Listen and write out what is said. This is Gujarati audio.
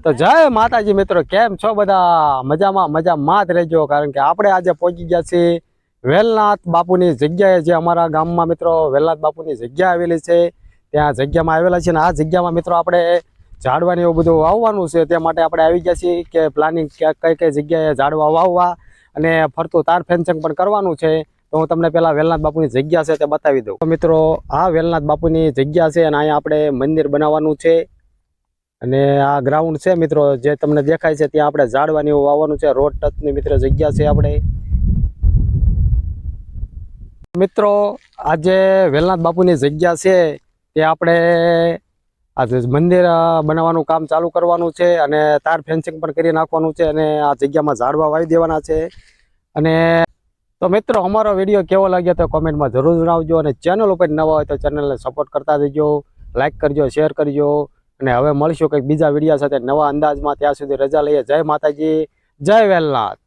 તો જય માતાજી મિત્રો, કેમ છો બધા? મજામાં જ રહેજો, કારણ કે આપણે આજે પહોંચી ગયા છીએ વેલનાથ બાપુની જગ્યાએ. જે અમારા ગામમાં મિત્રો વેલનાથ બાપુની જગ્યા આવેલી છે, ત્યાં જગ્યામાં આવેલા છે. અને આ જગ્યામાં મિત્રો આપણે ઝાડવાની એવું બધું વાવવાનું છે, તે માટે આપણે આવી ગયા છીએ કે પ્લાનિંગ કઈ કઈ જગ્યાએ ઝાડવા વાવવા અને ફરતું તાર ફેન્સિંગ પણ કરવાનું છે. તો હું તમને પેલા વેલનાથ બાપુની જગ્યા છે તે બતાવી દઉં. મિત્રો આ વેલનાથ બાપુની જગ્યા છે અને અહીંયા આપણે મંદિર બનાવવાનું છે. અને આ ગ્રાઉન્ડ છે મિત્રો, જે તમને દેખાય છે ત્યાં આપણે ઝાડવાની એવું વાવવાનું છે. રોડ ટચની મિત્રો જગ્યા છે. આપણે મિત્રો આજે વેલનાથ બાપુની જગ્યા છે તે આપણે આ મંદિર બનાવવાનું કામ ચાલુ કરવાનું છે અને તાર ફેન્સિંગ પણ કરી નાખવાનું છે અને આ જગ્યામાં ઝાડવા વાવી દેવાના છે. અને તો મિત્રો અમારો વિડીયો કેવો લાગ્યો તો કોમેન્ટમાં જરૂર જણાવજો, અને ચેનલ ઉપર નવા હોય તો ચેનલને સપોર્ટ કરતા દેજો, લાઈક કરજો, શેર કરજો. અને હવે મળશું કંઈક બીજા વિડીયો સાથે નવા અંદાજમાં. ત્યાં સુધી રજા લઈએ. જય માતાજી, જય વેલનાથ.